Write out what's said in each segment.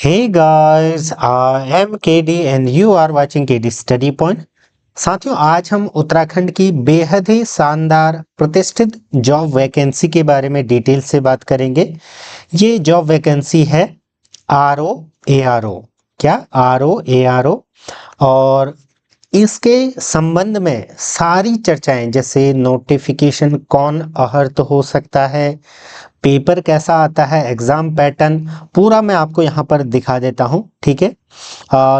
Hey guys, I am KD and you are watching KD Study Point। साथियों, आज हम उत्तराखंड की बेहद ही शानदार प्रतिष्ठित जॉब वैकेंसी के बारे में डिटेल से बात करेंगे। ये जॉब वैकेंसी है ROARO। क्या? ROARO। और इसके संबंध में सारी चर्चाएं, जैसे नोटिफिकेशन कौन आहर्त हो सकता है, पेपर कैसा आता है, एग्जाम पैटर्न, पूरा मैं आपको यहाँ पर दिखा देता हूँ। ठीक है।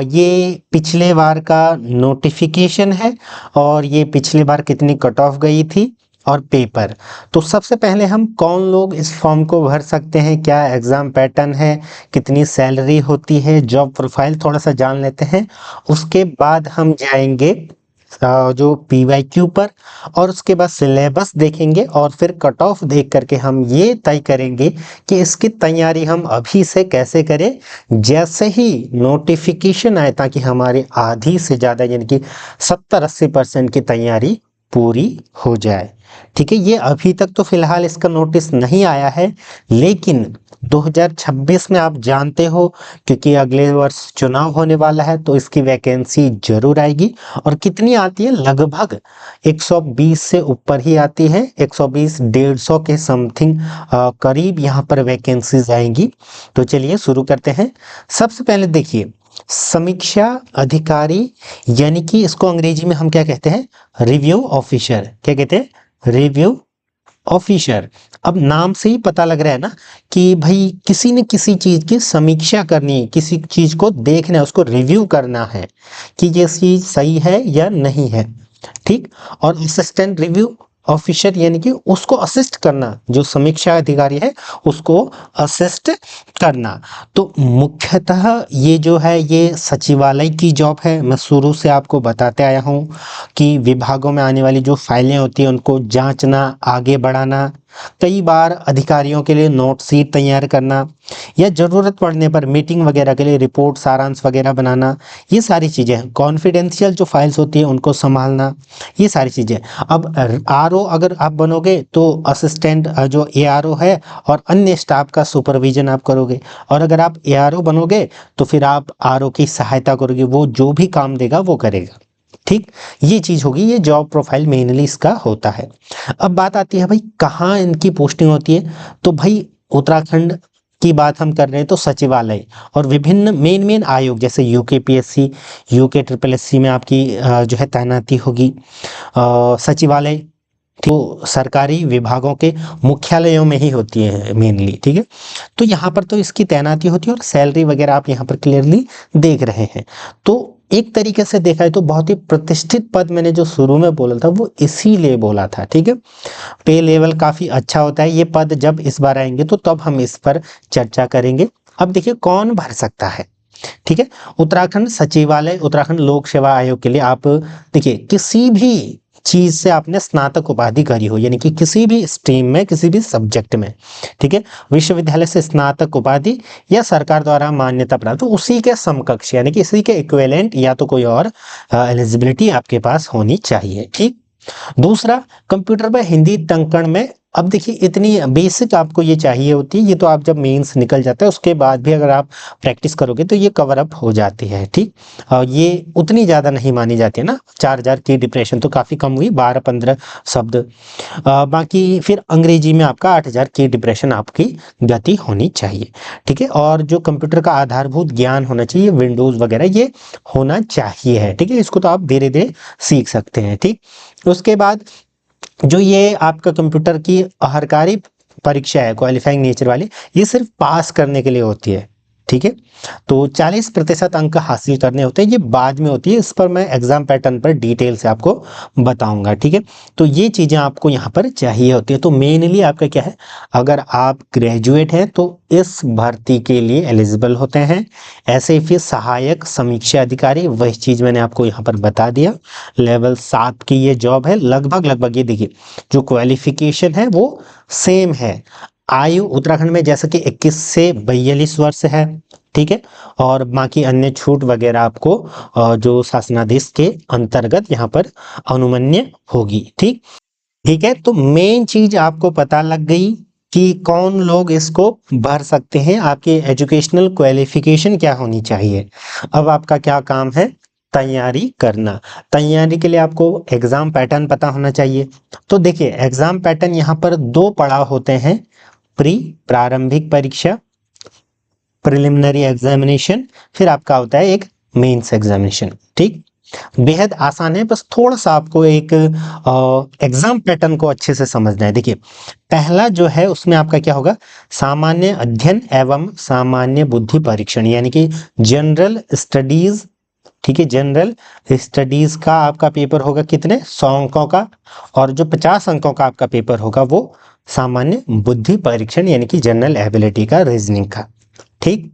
ये पिछले बार का नोटिफिकेशन है और ये पिछले बार कितनी कट ऑफ गई थी और पेपर। तो सबसे पहले हम कौन लोग इस फॉर्म को भर सकते हैं, क्या एग्जाम पैटर्न है, कितनी सैलरी होती है, जॉब प्रोफाइल थोड़ा सा जान लेते हैं। उसके बाद हम जाएंगे जो PYQ पर, और उसके बाद सिलेबस देखेंगे और फिर कट ऑफ देख करके हम ये तय करेंगे कि इसकी तैयारी हम अभी से कैसे करें, जैसे ही नोटिफिकेशन आए, ताकि हमारी आधी से ज़्यादा यानी कि 70-80% की तैयारी पूरी हो जाए। ठीक है। ये अभी तक तो फिलहाल इसका नोटिस नहीं आया है, लेकिन 2026 में आप जानते हो, क्योंकि अगले वर्ष चुनाव होने वाला है, तो इसकी वैकेंसी जरूर आएगी। और कितनी आती है? लगभग 120 से ऊपर ही आती है। 120-150 के समथिंग करीब यहाँ पर वैकेंसीज आएंगी। तो चलिए शुरू करते हैं। सबसे पहले देखिए, समीक्षा अधिकारी, यानी कि इसको अंग्रेजी में हम क्या कहते हैं? Review officer. क्या कहते हैं? Review officer. अब नाम से ही पता लग रहा है ना कि भाई किसी न किसी चीज की समीक्षा करनी है, किसी चीज को देखना है, उसको रिव्यू करना है कि ये चीज सही है या नहीं है। ठीक। और असिस्टेंट रिव्यू ऑफिसर यानी कि उसको असिस्ट करना, जो समीक्षा अधिकारी है उसको असिस्ट करना। तो मुख्यतः ये जो है ये सचिवालय की जॉब है। मैं शुरू से आपको बताते आया हूँ कि विभागों में आने वाली जो फाइलें होती हैं उनको जांचना, आगे बढ़ाना, कई बार अधिकारियों के लिए नोट शीट तैयार करना, या ज़रूरत पड़ने पर मीटिंग वगैरह के लिए रिपोर्ट सारांश वगैरह बनाना, ये सारी चीज़ें हैं। कॉन्फिडेंशियल जो फाइल्स होती हैं उनको संभालना, ये सारी चीज़ें। अब RO अगर आप बनोगे तो असिस्टेंट जो ARO है और अन्य स्टाफ का सुपरविजन आप करोगे, और अगर आप ARO बनोगे तो फिर आप RO की सहायता करोगे, वो जो भी काम देगा वो करेगा। ठीक। ये चीज होगी, ये जॉब प्रोफाइल मेनली इसका होता है। अब बात आती है भाई कहाँ इनकी पोस्टिंग होती है। तो भाई उत्तराखंड की बात हम कर रहे हैं तो सचिवालय और विभिन्न मेन मेन आयोग, जैसे UKPSC, UK SSS में आपकी जो है तैनाती होगी। सचिवालय तो सरकारी विभागों के मुख्यालयों में ही होती है मेनली। ठीक है। तो यहाँ पर तो इसकी तैनाती होती है और सैलरी वगैरह आप यहाँ पर क्लियरली देख रहे हैं। तो एक तरीके से देखा है तो बहुत ही प्रतिष्ठित पद, मैंने जो शुरू में बोला था वो इसीलिए बोला था। ठीक है। पे लेवल काफी अच्छा होता है। ये पद जब इस बार आएंगे तो तब हम इस पर चर्चा करेंगे। अब देखिए कौन भर सकता है। ठीक है। उत्तराखंड सचिवालय, उत्तराखंड लोक सेवा आयोग के लिए आप देखिए, किसी भी चीज से आपने स्नातक उपाधि करी हो, यानी कि किसी भी स्ट्रीम में, किसी भी सब्जेक्ट में, ठीक है, विश्वविद्यालय से स्नातक उपाधि या सरकार द्वारा मान्यता प्राप्त, तो उसी के समकक्ष यानी कि इसी के इक्विवेलेंट या तो कोई और एलिजिबिलिटी आपके पास होनी चाहिए। ठीक। दूसरा, कंप्यूटर पर हिंदी टंकण में। अब देखिए इतनी बेसिक आपको ये चाहिए होती है, ये तो आप जब मेंस निकल जाता है उसके बाद भी अगर आप प्रैक्टिस करोगे तो ये कवर अप हो जाती है। ठीक। और ये उतनी ज़्यादा नहीं मानी जाती है ना, 4000 की डिप्रेशन तो काफ़ी कम हुई, 12-15 शब्द। बाकी फिर अंग्रेजी में आपका 8000 की डिप्रेशन आपकी गति होनी चाहिए। ठीक है। और जो कंप्यूटर का आधारभूत ज्ञान होना चाहिए, विंडोज़ वगैरह ये होना चाहिए है। ठीक है। इसको तो आप धीरे धीरे सीख सकते हैं। ठीक। उसके बाद जो ये आपका कंप्यूटर की अहर्कारी परीक्षा है, क्वालिफाइंग नेचर वाली, ये सिर्फ पास करने के लिए होती है। ठीक है। तो 40% अंक हासिल करने होते हैं, ये बाद में होती है। इस पर मैं एग्जाम पैटर्न पर डिटेल से आपको बताऊंगा। ठीक है। तो ये चीजें आपको यहाँ पर चाहिए होती है। तो मेनली आपका क्या है, अगर आप ग्रेजुएट हैं तो इस भर्ती के लिए एलिजिबल होते हैं। ऐसे ही फिर सहायक समीक्षा अधिकारी, वही चीज मैंने आपको यहाँ पर बता दिया। लेवल 7 की ये जॉब है। लगभग लगभग ये देखिए, जो क्वालिफिकेशन है वो सेम है। आयु उत्तराखंड में जैसे कि 21 से 42 वर्ष है। ठीक है। और बाकी अन्य छूट वगैरह आपको जो शासनादेश के अंतर्गत यहाँ पर अनुमन्य होगी। ठीक। ठीक है। तो मेन चीज आपको पता लग गई कि कौन लोग इसको भर सकते हैं, आपकी एजुकेशनल क्वालिफिकेशन क्या होनी चाहिए। अब आपका क्या काम है, तैयारी करना। तैयारी के लिए आपको एग्जाम पैटर्न पता होना चाहिए। तो देखिए एग्जाम पैटर्न यहाँ पर दो पड़ाव होते हैं, प्रारंभिक परीक्षा, प्रिलिमिनरी एग्जामिनेशन, फिर आपका होता है एक मेंस एग्जामिनेशन। ठीक, बेहद आसान है, बस थोड़ा सा आपको एक एग्जाम पैटर्न को अच्छे से समझना है। देखिए पहला जो है उसमें आपका क्या होगा, सामान्य अध्ययन एवं सामान्य बुद्धि परीक्षण, यानी कि जनरल स्टडीज। ठीक है, जनरल स्टडीज का आपका पेपर होगा कितने, 100 अंकों का, और जो 50 अंकों का आपका पेपर होगा वो सामान्य बुद्धि परीक्षण यानी कि जनरल एबिलिटी का, रीजनिंग का। ठीक,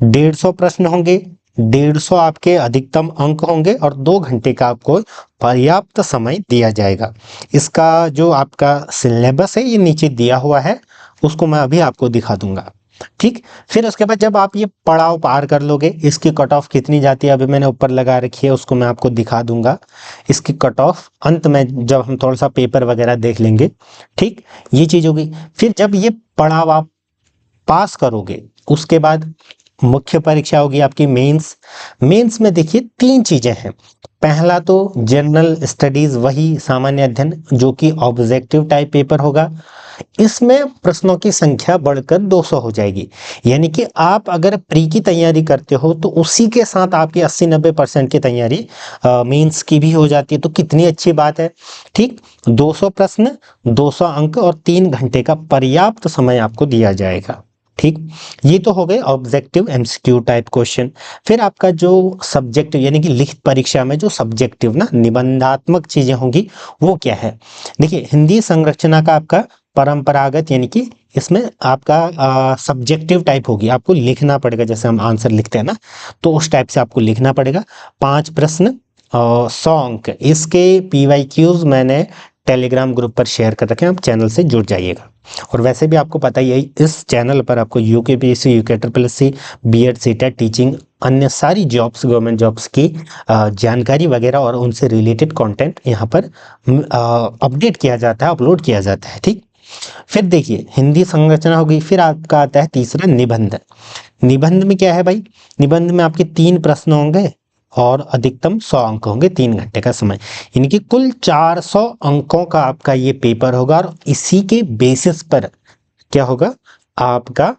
150 प्रश्न होंगे, 150 आपके अधिकतम अंक होंगे और 2 घंटे का आपको पर्याप्त समय दिया जाएगा। इसका जो आपका सिलेबस है ये नीचे दिया हुआ है, उसको मैं अभी आपको दिखा दूंगा। ठीक, फिर उसके बाद जब आप ये पड़ाव पार कर लोगे, इसकी कट ऑफ कितनी जाती है अभी मैंने ऊपर लगा रखी है, उसको मैं आपको दिखा दूंगा। इसकी कट ऑफ अंत में जब हम थोड़ा सा पेपर वगैरह देख लेंगे। ठीक, ये चीज होगी। फिर जब ये पड़ाव आप पास करोगे उसके बाद मुख्य परीक्षा होगी आपकी मेंस। मेंस में देखिए 3 चीजें हैं। पहला तो जनरल स्टडीज, वही सामान्य अध्ययन जो कि ऑब्जेक्टिव टाइप पेपर होगा। इसमें प्रश्नों की संख्या बढ़कर 200 हो जाएगी, यानी कि आप अगर प्री की तैयारी करते हो तो उसी के साथ आपकी 80-90% की तैयारी मेंस की भी हो जाती है, तो कितनी अच्छी बात है। ठीक, 200 प्रश्न, 200 अंक और 3 घंटे का पर्याप्त समय आपको दिया जाएगा। ठीक, ये तो हो गए ऑब्जेक्टिव एमसीक्यू टाइप क्वेश्चन। फिर आपका जो सब्जेक्टिव यानी कि लिखित परीक्षा में जो सब्जेक्टिव ना निबंधात्मक चीजें होंगी वो क्या है। देखिए हिंदी संरचना का आपका परंपरागत, यानी कि इसमें आपका सब्जेक्टिव टाइप होगी, आपको लिखना पड़ेगा, जैसे हम आंसर लिखते हैं ना, तो उस टाइप से आपको लिखना पड़ेगा। 5 प्रश्न और 100 अंक। इसके PYQs मैंने टेलीग्राम ग्रुप पर शेयर कर रखे हैं, आप चैनल से जुड़ जाइएगा। और वैसे भी आपको पता ही है इस चैनल पर आपको यूकेपीएससी, यूकेट्रिपलएससी, बीएड, सीटेट, टीचिंग, अन्य सारी जॉब्स, गवर्नमेंट जॉब्स की जानकारी वगैरह और उनसे रिलेटेड कंटेंट यहाँ पर अपडेट किया जाता है, अपलोड किया जाता है। ठीक, फिर देखिए हिंदी संरचना होगी, फिर आपका आता है तीसरा निबंध। निबंध में क्या है भाई, निबंध में आपके 3 प्रश्न होंगे और अधिकतम 100 अंक होंगे, 3 घंटे का समय, यानी कि कुल 400 अंकों का आपका ये पेपर होगा। और इसी के बेसिस पर क्या होगा, आपका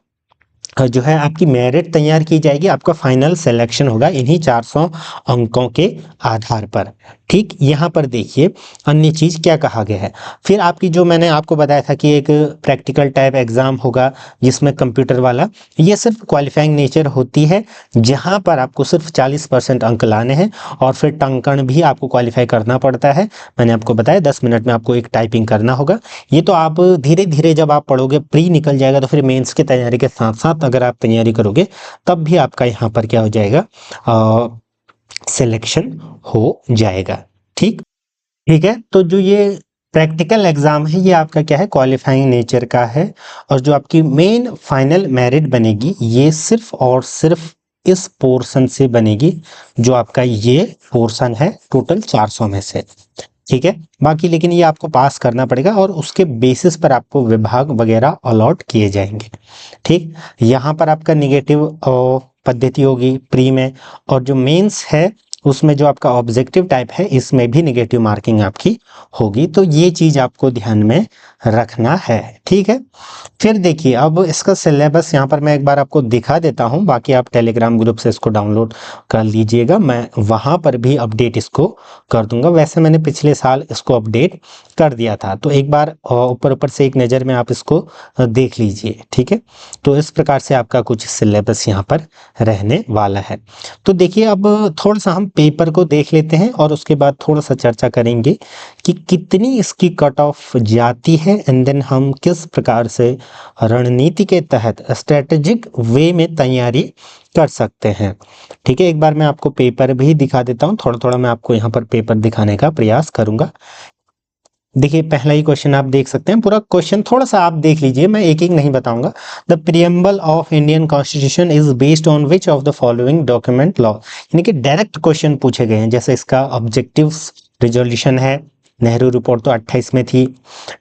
जो है आपकी मेरिट तैयार की जाएगी, आपका फाइनल सिलेक्शन होगा इन्हीं 400 अंकों के आधार पर। ठीक, यहाँ पर देखिए अन्य चीज क्या कहा गया है। फिर आपकी जो मैंने आपको बताया था कि एक प्रैक्टिकल टाइप एग्जाम होगा जिसमें कंप्यूटर वाला, ये सिर्फ क्वालिफाइंग नेचर होती है, जहाँ पर आपको सिर्फ 40% अंक लाने हैं और फिर टंकण भी आपको क्वालिफाई करना पड़ता है। मैंने आपको बताया 10 मिनट में आपको एक टाइपिंग करना होगा। ये तो आप धीरे धीरे जब आप पढ़ोगे प्री निकल जाएगा, तो फिर मेंस की तैयारी के साथ साथ अगर आप तैयारी करोगे तब भी आपका यहाँ पर क्या हो जाएगा, सिलेक्शन हो जाएगा। ठीक, ठीक है। तो जो ये प्रैक्टिकल एग्जाम है ये आपका क्या है, क्वालिफाइंग नेचर का है। और जो आपकी मेन फाइनल मेरिट बनेगी ये सिर्फ और सिर्फ इस पोर्शन से बनेगी, जो आपका ये पोर्शन है टोटल 400 में से। ठीक है, बाकी लेकिन ये आपको पास करना पड़ेगा और उसके बेसिस पर आपको विभाग वगैरह अलॉट किए जाएंगे। ठीक, यहाँ पर आपका निगेटिव पद्धति होगी प्री में, और जो मेंस है उसमें जो आपका ऑब्जेक्टिव टाइप है इसमें भी निगेटिव मार्किंग आपकी होगी। तो ये चीज आपको ध्यान में रखना है। ठीक है, फिर देखिए अब इसका सिलेबस यहाँ पर मैं एक बार आपको दिखा देता हूँ, बाकी आप टेलीग्राम ग्रुप से इसको डाउनलोड कर लीजिएगा, मैं वहाँ पर भी अपडेट इसको कर दूंगा। वैसे मैंने पिछले साल इसको अपडेट कर दिया था, तो एक बार ऊपर ऊपर से एक नज़र में आप इसको देख लीजिए। ठीक है, तो इस प्रकार से आपका कुछ सिलेबस यहाँ पर रहने वाला है। तो देखिए अब थोड़ा सा हम पेपर को देख लेते हैं और उसके बाद थोड़ा सा चर्चा करेंगे कि कितनी इसकी कट ऑफ जाती है, एंड देन हम किस प्रकार से रणनीति के तहत स्ट्रेटेजिक वे में तैयारी कर सकते हैं। ठीक है, एक बार मैं आपको पेपर भी दिखा देता हूँ, थोड़ा थोड़ा मैं आपको यहाँ पर पेपर दिखाने का प्रयास करूंगा। देखिए पहला ही क्वेश्चन आप देख सकते हैं, पूरा क्वेश्चन थोड़ा सा आप देख लीजिए, मैं एक एक नहीं बताऊंगा। The preamble of Indian constitution is based on which of the following document law, यानी कि डायरेक्ट क्वेश्चन पूछे गए हैं। जैसे इसका ऑब्जेक्टिव रिजोल्यूशन है, नेहरू रिपोर्ट तो 28 में थी।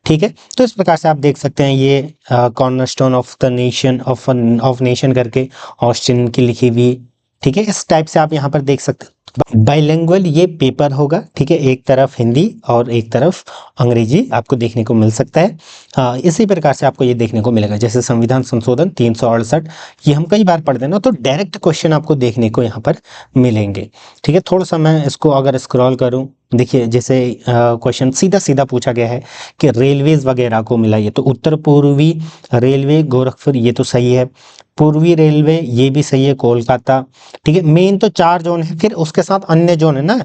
ठीक है, तो इस प्रकार से आप देख सकते हैं ये cornerstone of the nation of nation करके ऑस्टिन की लिखी हुई। ठीक है, इस टाइप से आप यहाँ पर देख सकते हैं। बाइलिंगुअल ये पेपर होगा। ठीक है, एक तरफ हिंदी और एक तरफ अंग्रेजी आपको देखने को मिल सकता है। इसी प्रकार से आपको ये देखने को मिलेगा, जैसे संविधान संशोधन 368 ये हम कई बार पढ़ते हैं ना, तो डायरेक्ट क्वेश्चन आपको देखने को यहाँ पर मिलेंगे। ठीक है, थोड़ा सा मैं इसको अगर स्क्रॉल करूँ, देखिए जैसे क्वेश्चन सीधा सीधा पूछा गया है कि रेलवेज वगैरह को मिला, ये तो उत्तर पूर्वी रेलवे गोरखपुर ये तो सही है, पूर्वी रेलवे ये भी सही है कोलकाता। ठीक है, मेन तो 4 जोन है, फिर उसके साथ अन्य जोन है ना,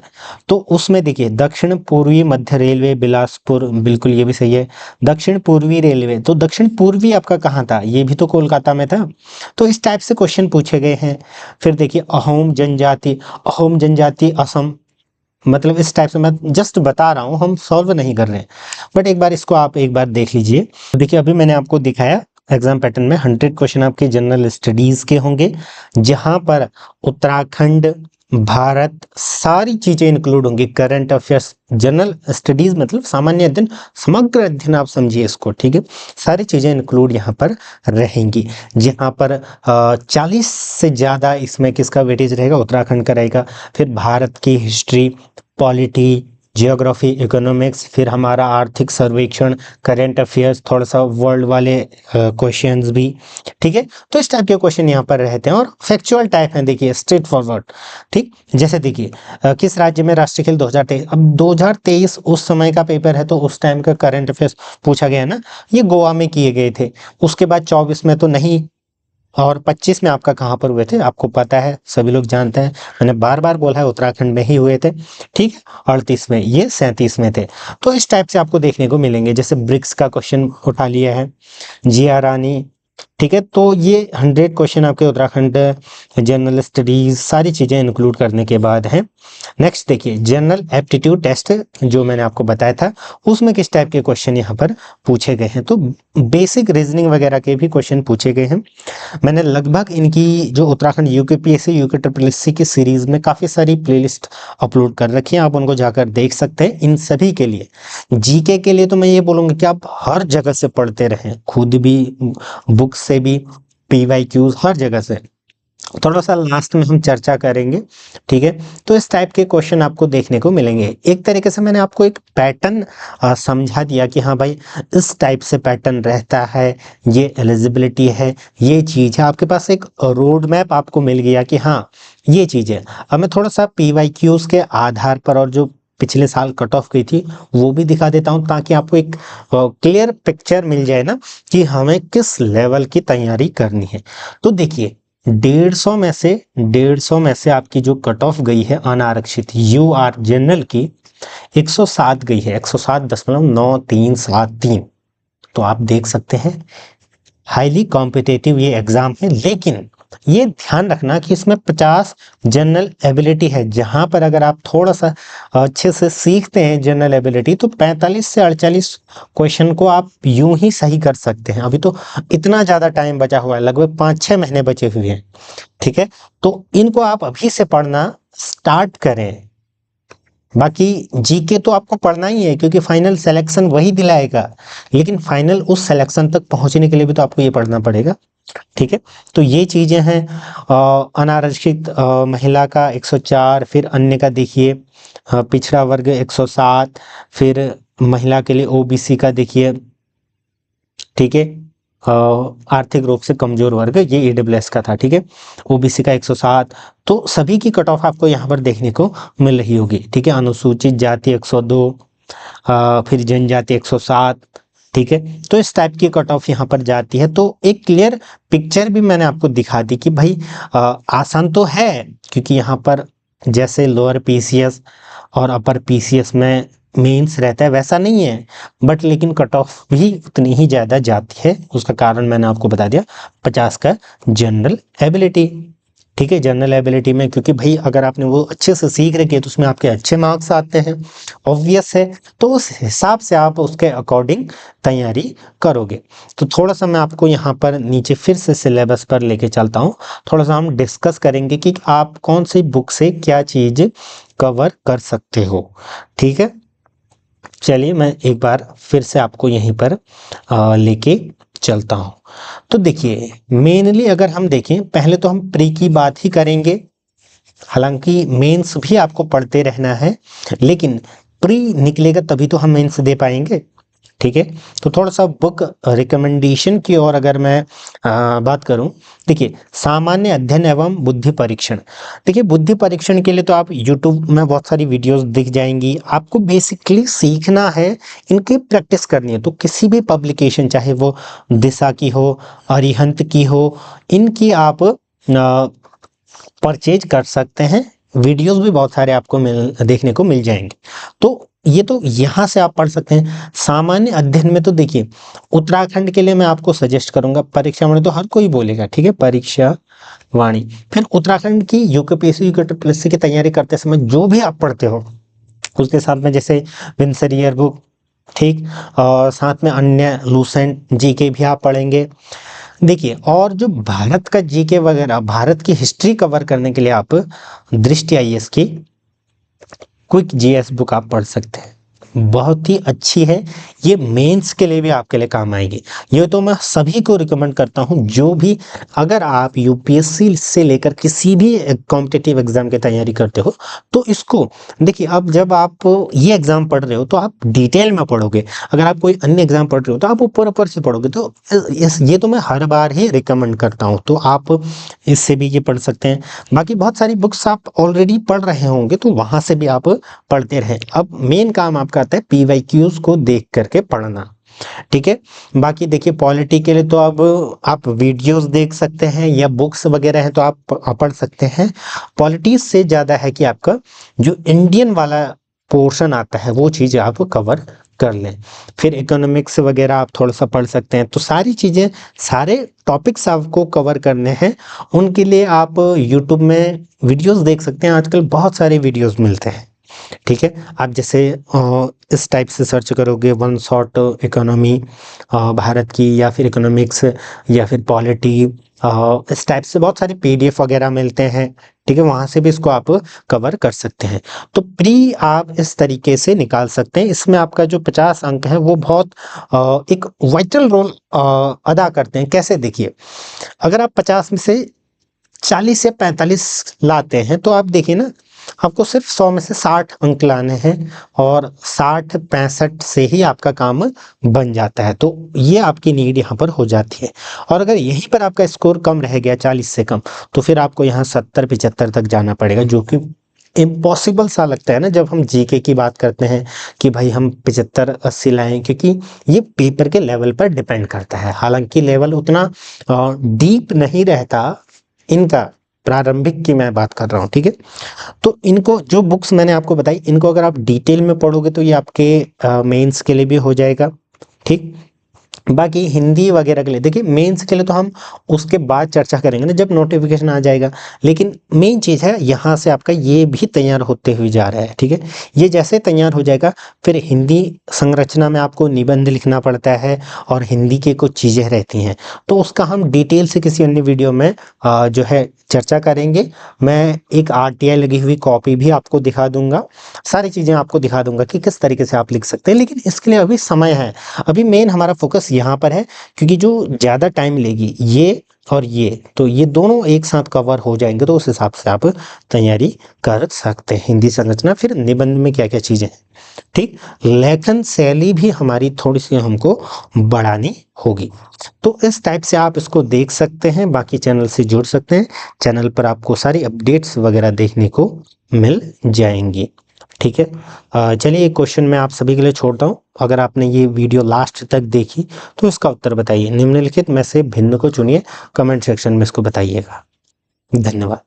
तो उसमें देखिए दक्षिण पूर्वी मध्य रेलवे बिलासपुर बिल्कुल ये भी सही है। दक्षिण पूर्वी रेलवे, तो दक्षिण पूर्वी आपका कहाँ था, ये भी तो कोलकाता में था। तो इस टाइप से क्वेश्चन पूछे गए हैं। फिर देखिए अहोम जनजाति असम, मतलब इस टाइप से मैं जस्ट बता रहा हूँ, हम सॉल्व नहीं कर रहे हैं, बट एक बार इसको आप एक बार देख लीजिए। देखिए अभी मैंने आपको दिखाया एग्जाम पैटर्न में 100 क्वेश्चन आपके जनरल स्टडीज के होंगे, जहां पर उत्तराखंड, भारत सारी चीजें इंक्लूड होंगी। करंट अफेयर्स, जनरल स्टडीज मतलब सामान्य अध्ययन, समग्र अध्ययन आप समझिए इसको। ठीक है, सारी चीजें इंक्लूड यहाँ पर रहेंगी, जहाँ पर 40 से ज्यादा इसमें किसका वेटेज रहेगा, उत्तराखंड का रहेगा। फिर भारत की हिस्ट्री, पॉलिटी, जियोग्राफी, इकोनॉमिक्स, फिर हमारा आर्थिक सर्वेक्षण, करंट अफेयर्स, थोड़ा सा वर्ल्ड वाले क्वेश्चंस भी। ठीक है, तो इस टाइप के क्वेश्चन यहाँ पर रहते हैं और फैक्चुअल टाइप हैं, देखिए स्ट्रेट फॉरवर्ड। ठीक, जैसे देखिए किस राज्य में राष्ट्रीय खेल 2023, अब 2023 उस समय का पेपर है, तो उस टाइम का करंट अफेयर्स पूछा गया ना, ये गोवा में किए गए थे। उसके बाद 24 में तो नहीं, और 25 में आपका कहाँ पर हुए थे, आपको पता है, सभी लोग जानते हैं, मैंने बार बार बोला है उत्तराखंड में ही हुए थे। ठीक है, 38 में, ये 37 में थे। तो इस टाइप से आपको देखने को मिलेंगे। जैसे ब्रिक्स का क्वेश्चन उठा लिया है, जिया रानी। ठीक है, तो ये 100 क्वेश्चन आपके उत्तराखंड जनरल स्टडीज सारी चीजें इंक्लूड करने के बाद हैं। नेक्स्ट देखिए जनरल एप्टीट्यूड टेस्ट, जो मैंने आपको बताया था, उसमें किस टाइप के क्वेश्चन यहाँ पर पूछे गए हैं, तो बेसिक रीजनिंग वगैरह के भी क्वेश्चन पूछे गए हैं। मैंने लगभग इनकी जो Uttarakhand UKPSC UK triple SC की सीरीज में काफ़ी सारी प्लेलिस्ट अपलोड कर रखी हैं, आप उनको जाकर देख सकते हैं। इन सभी के लिए, जीके के लिए तो मैं ये बोलूँगा कि आप हर जगह से पढ़ते रहें, खुद भी, बुक से भी, पीवाईक्यूज हर जगह से। थोड़ा सा लास्ट में हम चर्चा करेंगे। ठीक है, तो इस टाइप के क्वेश्चन आपको देखने को मिलेंगे। एक तरीके से मैंने आपको एक पैटर्न समझा दिया कि हाँ भाई इस टाइप से पैटर्न रहता है, ये एलिजिबिलिटी है, ये चीज़ है, आपके पास एक रोड मैप आपको मिल गया कि हाँ ये चीज़ है। अब मैं थोड़ा सा पीवाईक्यूज के आधार पर और जो पिछले साल कट ऑफ गई थी वो भी दिखा देता हूँ, ताकि आपको एक क्लियर पिक्चर मिल जाए ना कि हमें किस लेवल की तैयारी करनी है। तो देखिए 150 में से आपकी जो कट ऑफ गई है अनारक्षित यूआर जनरल की 107 गई है, 107.9373। तो आप देख सकते हैं हाईली कॉम्पिटिटिव ये एग्जाम है, लेकिन ये ध्यान रखना कि इसमें 50 जनरल एबिलिटी है, जहां पर अगर आप थोड़ा सा अच्छे से सीखते हैं जनरल एबिलिटी, तो 45 से 48 क्वेश्चन को आप यूं ही सही कर सकते हैं। अभी तो इतना ज़्यादा टाइम बचा हुआ है, लगभग 5-6 महीने बचे हुए हैं। ठीक है, तो इनको आप अभी से पढ़ना स्टार्ट करें। बाकी जीके तो आपको पढ़ना ही है, क्योंकि फाइनल सिलेक्शन वही दिलाएगा, लेकिन फाइनल उस सिलेक्शन तक पहुंचने के लिए भी तो आपको ये पढ़ना पड़ेगा। ठीक है, तो ये चीजें हैं। अनारक्षित महिला का 104, फिर अन्य का देखिए पिछड़ा वर्ग 107, फिर महिला के लिए ओबीसी का देखिए। ठीक है, आर्थिक रूप से कमजोर वर्ग ये ईडब्ल्यूएस का था। ठीक है, ओबीसी का 107, तो सभी की कट ऑफ आपको यहाँ पर देखने को मिल रही होगी। ठीक है, अनुसूचित जाति 102, फिर जनजाति 107। ठीक है, तो इस टाइप की कट ऑफ यहाँ पर जाती है। तो एक क्लियर पिक्चर भी मैंने आपको दिखा दी कि भाई आसान तो है, क्योंकि यहाँ पर जैसे लोअर पीसीएस और अपर पीसीएस में मेंस रहता है वैसा नहीं है, बट लेकिन कट ऑफ भी उतनी ही ज़्यादा जाती है। उसका कारण मैंने आपको बता दिया, 50 का जनरल एबिलिटी। ठीक है, जनरल एबिलिटी में क्योंकि भाई अगर आपने वो अच्छे से सीख रखी है तो उसमें आपके अच्छे मार्क्स आते हैं, ऑब्वियस है। तो उस हिसाब से आप उसके अकॉर्डिंग तैयारी करोगे। तो थोड़ा सा मैं आपको यहाँ पर नीचे फिर से सिलेबस पर लेके चलता हूँ, थोड़ा सा हम डिस्कस करेंगे कि आप कौन सी बुक से क्या चीज़ कवर कर सकते हो। ठीक है, चलिए मैं एक बार फिर से आपको यहीं पर लेके चलता हूँ। तो देखिए मेनली अगर हम देखें, पहले तो हम प्री की बात ही करेंगे। हालांकि मेंस भी आपको पढ़ते रहना है, लेकिन प्री निकलेगा तभी तो हम मेंस दे पाएंगे। ठीक है, तो थोड़ा सा बुक रिकमेंडेशन की ओर अगर मैं बात करूं, देखिए सामान्य अध्ययन एवं बुद्धि परीक्षण। देखिए बुद्धि परीक्षण के लिए तो आप यूट्यूब में बहुत सारी वीडियोस दिख जाएंगी, आपको बेसिकली सीखना है, इनकी प्रैक्टिस करनी है। तो किसी भी पब्लिकेशन, चाहे वो दिशा की हो, अरिहंत की हो, इनकी आप परचेज कर सकते हैं। वीडियोस भी बहुत सारे आपको देखने को मिल जाएंगे। तो ये तो यहाँ से आप पढ़ सकते हैं। सामान्य अध्ययन में तो देखिए उत्तराखंड के लिए मैं आपको सजेस्ट करूंगा, परीक्षा वाणी तो हर कोई बोलेगा, ठीक है, परीक्षा वाणी। फिर उत्तराखंड की यूकेपीएससी यूकेपीएससी की तैयारी करते समय जो भी आप पढ़ते हो उसके साथ में, जैसे विंसर ईयर बुक, ठीक, और साथ में अन्य लूसेंट जीके भी आप पढ़ेंगे। देखिए और जो भारत का जीके वगैरह, भारत की हिस्ट्री कवर करने के लिए आप दृष्टि आईएएस की क्विक जीएस बुक आप पढ़ सकते हैं, बहुत ही अच्छी है। ये मेंस के लिए भी आपके लिए काम आएगी। ये तो मैं सभी को रिकमेंड करता हूँ, जो भी, अगर आप यूपीएससी से लेकर किसी भी कॉम्पिटिटिव एग्जाम की तैयारी करते हो तो इसको देखिए। अब जब आप ये एग्जाम पढ़ रहे हो तो आप डिटेल में पढ़ोगे, अगर आप कोई अन्य एग्जाम पढ़ रहे हो तो आप ऊपर ऊपर से पढ़ोगे। तो ये तो मैं हर बार ही रिकमेंड करता हूँ, तो आप इससे भी ये पढ़ सकते हैं। बाकी बहुत सारी बुक्स आप ऑलरेडी पढ़ रहे होंगे तो वहां से भी आप पढ़ते रहें। अब मेन काम आपका आता है पीवाईक्यूज को देख करके पढ़ना, ठीक है। बाकी देखिए पॉलिटी के लिए तो अब आप वीडियोस देख सकते हैं या बुक्स वगैरह हैं तो आप पढ़ सकते हैं। पॉलिटिक्स से ज़्यादा है कि आपका जो इंडियन वाला पोर्शन आता है वो चीज़ आप कवर कर लें। फिर इकोनॉमिक्स वगैरह आप थोड़ा सा पढ़ सकते हैं। तो सारी चीज़ें, सारे टॉपिक्स आपको कवर करने हैं, उनके लिए आप यूट्यूब में वीडियोस देख सकते हैं। आजकल बहुत सारे वीडियोस मिलते हैं, ठीक है। आप जैसे इस टाइप से सर्च करोगे, वन शॉट इकोनॉमी भारत की, या फिर इकोनॉमिक्स, या फिर पॉलिटी, इस टाइप से बहुत सारे पीडीएफ वगैरह मिलते हैं, ठीक है। वहाँ से भी इसको आप कवर कर सकते हैं। तो प्री आप इस तरीके से निकाल सकते हैं। इसमें आपका जो 50 अंक है वो बहुत एक वाइटल रोल अदा करते हैं। कैसे, देखिए अगर आप 50 में से 40 या 45 लाते हैं तो आप देखिए ना, आपको सिर्फ 100 में से 60 अंक लाने हैं, और 60-65 से ही आपका काम बन जाता है। तो ये आपकी नीड यहाँ पर हो जाती है। और अगर यहीं पर आपका स्कोर कम रह गया, 40 से कम, तो फिर आपको यहाँ 70-75 तक जाना पड़ेगा, जो कि इम्पॉसिबल सा लगता है ना जब हम जीके की बात करते हैं कि भाई हम 75-80 लाएं, क्योंकि ये पेपर के लेवल पर डिपेंड करता है। हालांकि लेवल उतना डीप नहीं रहता इनका, प्रारंभिक की मैं बात कर रहा हूँ, ठीक है। तो इनको जो बुक्स मैंने आपको बताई, इनको अगर आप डिटेल में पढ़ोगे तो ये आपके मेंस के लिए भी हो जाएगा, ठीक। बाकी हिंदी वगैरह के लिए देखिए, मेंस के लिए तो हम उसके बाद चर्चा करेंगे ना जब नोटिफिकेशन आ जाएगा। लेकिन मेन चीज़ है यहाँ से आपका ये भी तैयार होते हुए जा रहा है, ठीक है। ये जैसे तैयार हो जाएगा, फिर हिंदी संरचना में आपको निबंध लिखना पड़ता है, और हिंदी की कुछ चीज़ें रहती हैं, तो उसका हम डिटेल से किसी अन्य वीडियो में जो है चर्चा करेंगे। मैं एक आरटीआई लगी हुई कॉपी भी आपको दिखा दूंगा, सारी चीज़ें आपको दिखा दूंगा कि किस तरीके से आप लिख सकते हैं। लेकिन इसके लिए अभी समय है, अभी मेन हमारा फोकस यहाँ पर है, क्योंकि जो ज़्यादा टाइम लेगी ये और ये, तो ये दोनों एक साथ कवर हो जाएंगे, तो उस हिसाब से आप तैयारी कर सकते हैं। हिंदी संरचना, फिर निबंध में क्या क्या चीज़ें हैं, ठीक। लेखन शैली भी हमारी थोड़ी सी हमको बढ़ानी होगी। तो इस टाइप से आप इसको देख सकते हैं, बाकी चैनल से जुड़ सकते हैं। चैनल पर आपको सारी अपडेट्स वगैरह देखने को मिल जाएंगी, ठीक है। चलिए एक क्वेश्चन मैं आप सभी के लिए छोड़ता हूँ। अगर आपने ये वीडियो लास्ट तक देखी तो इसका उत्तर बताइए। निम्नलिखित में से भिन्न को चुनिए, कमेंट सेक्शन में इसको बताइएगा। धन्यवाद।